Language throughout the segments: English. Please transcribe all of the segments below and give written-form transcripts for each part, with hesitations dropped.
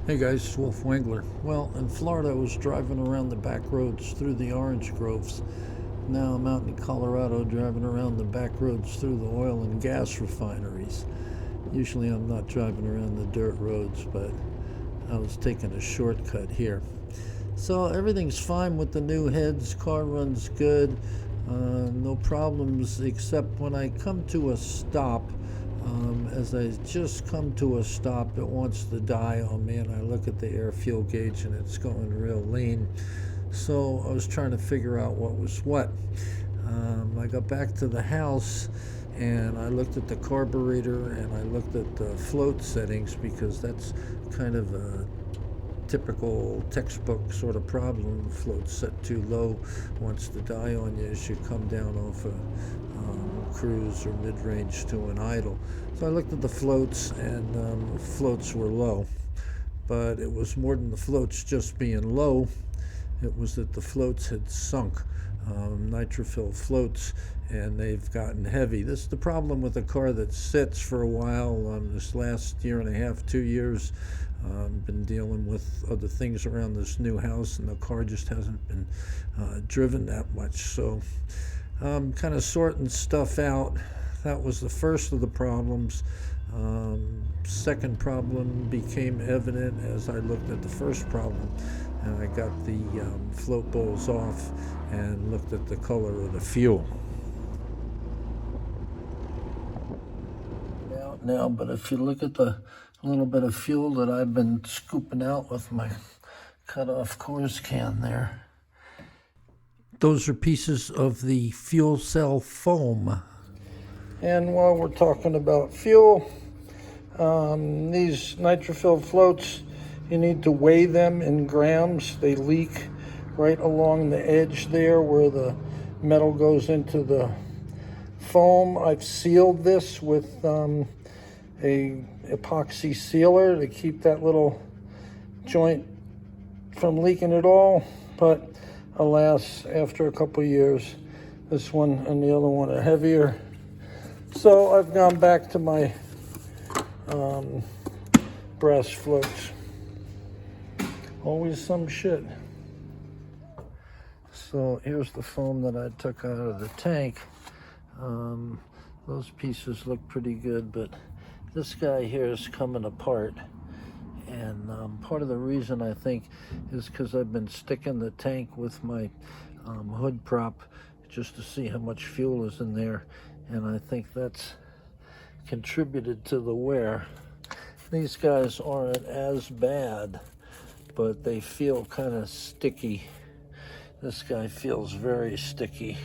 Hey guys, it's Wolf Wangler. Well, in Florida, I was driving around the back roads through the orange groves. Now I'm out in Colorado driving around the back roads through the oil and gas refineries. Usually I'm not driving around the dirt roads, but I was taking a shortcut here. So everything's fine with the new heads. Car runs good. No problems except when I come to a stop. As I just come to a stop, it wants to die on me, and I look at the air fuel gauge and it's going real lean. So I was trying to figure out what was what. I got back to the house and I looked at the carburetor and I looked at the float settings, because that's kind of a typical textbook sort of problem. Float set too low wants to die on you as you come down off a cruise or mid-range to an idle. So I looked at the floats, and floats were low, but it was more than the floats just being low. It was that the floats had sunk. Nitrophyl floats, and they've gotten heavy. This is the problem with a car that sits for a while. This last year and a half, 2 years, been dealing with other things around this new house, and the car just hasn't been driven that much. So kind of sorting stuff out. That was the first of the problems. Second problem became evident as I looked at the first problem, and I got the float bowls off and looked at the color of the fuel. Now, but if you look at the little bit of fuel that I've been scooping out with my cut-off Coors can there, those are pieces of the fuel cell foam. And while we're talking about fuel, these nitrophyl floats, you need to weigh them in grams. They leak right along the edge there where the metal goes into the foam. I've sealed this with a epoxy sealer to keep that little joint from leaking at all, but alas, after a couple years, this one and the other one are heavier. So I've gone back to my brass floats. Always some shit. So here's the foam that I took out of the tank. Those pieces look pretty good, but this guy here is coming apart. And part of the reason, I think, is because I've been sticking the tank with my hood prop just to see how much fuel is in there, and I think that's contributed to the wear. These guys aren't as bad, but they feel kind of sticky. This guy feels very sticky.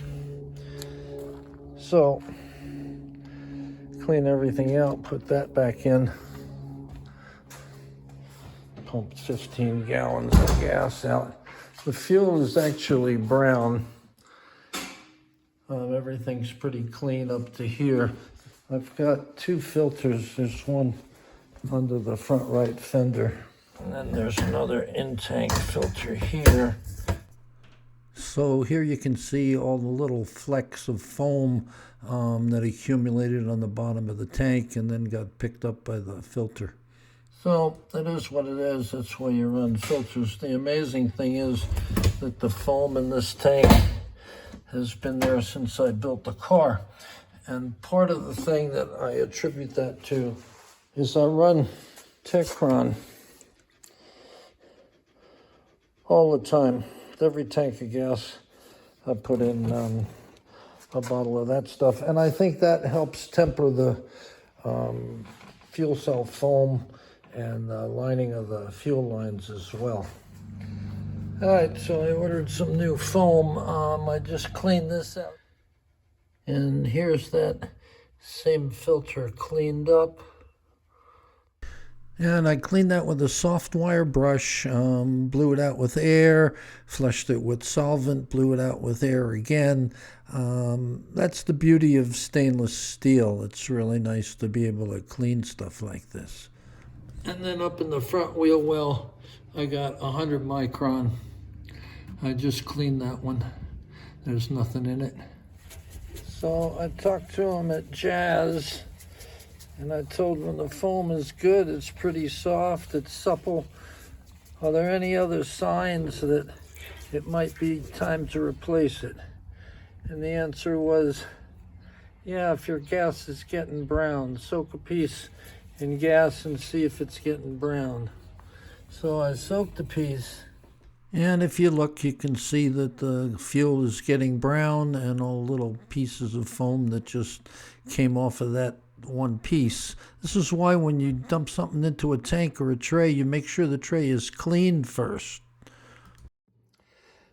So, clean everything out, put that back in. Pumped 15 gallons of gas out. The fuel is actually brown. Everything's pretty clean up to here. I've got two filters. There's one under the front right fender, and then there's another in-tank filter here. So here you can see all the little flecks of foam that accumulated on the bottom of the tank and then got picked up by the filter. So it is what it is. That's why you run filters. The amazing thing is that the foam in this tank has been there since I built the car. And part of the thing that I attribute that to is I run Techron all the time. With every tank of gas, I put in a bottle of that stuff. And I think that helps temper the fuel cell foam and the lining of the fuel lines as well. All right, so I ordered some new foam. I just cleaned this out. And here's that same filter cleaned up. And I cleaned that with a soft wire brush, blew it out with air, flushed it with solvent, blew it out with air again. That's the beauty of stainless steel. It's really nice to be able to clean stuff like this. And then up in the front wheel well, I got 100 micron. I just cleaned that one. There's nothing in it. So I talked to him at Jazz, And I told when the foam is good, it's pretty soft, it's supple. Are there any other signs that it might be time to replace it? And the answer was, yeah, if your gas is getting brown, soak a piece in gas and see if it's getting brown. So I soaked the piece, and if you look, you can see that the fuel is getting brown and all little pieces of foam that just came off of that one piece. This is why when you dump something into a tank or a tray, you make sure the tray is clean first.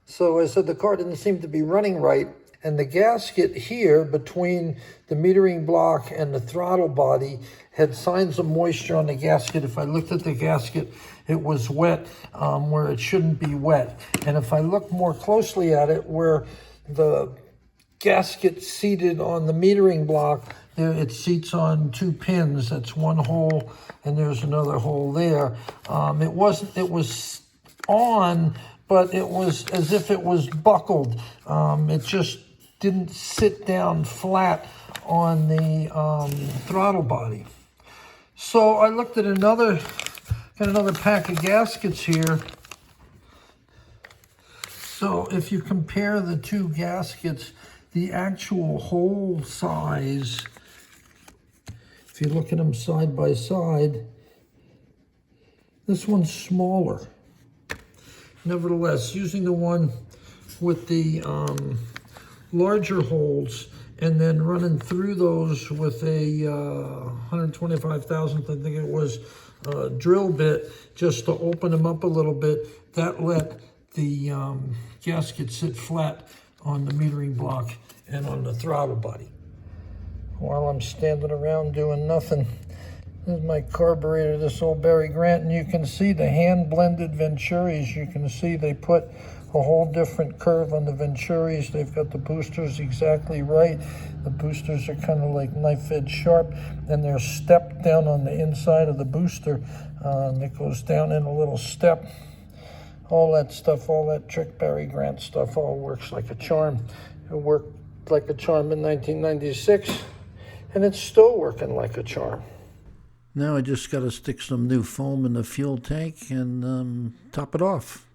So I said the car didn't seem to be running right, and the gasket here between the metering block and the throttle body had signs of moisture on the gasket. If I looked at the gasket, it was wet where it shouldn't be wet. And if I look more closely at it, where the gasket seated on the metering block, there it seats on two pins. That's one hole, and there's another hole there. It was on, but it was as if it was buckled. It just didn't sit down flat on the throttle body. So I looked at another pack of gaskets here. So if you compare the two gaskets, the actual hole size, if you look at them side by side, this one's smaller. Nevertheless, using the one with the larger holes and then running through those with a 125 thousandth, I think it was, drill bit, just to open them up a little bit, that let the gasket sit flat on the metering block and on the throttle body. While I'm standing around doing nothing, this is my carburetor, this old Barry Grant, and you can see the hand-blended Venturis. You can see they put a whole different curve on the Venturis. They've got the boosters exactly right. The boosters are kind of like knife-edge sharp, and they're stepped down on the inside of the booster. It goes down in a little step. All that stuff, all that trick Barry Grant stuff, all works like a charm. It worked like a charm in 1996, and it's still working like a charm. Now I just got to stick some new foam in the fuel tank and top it off.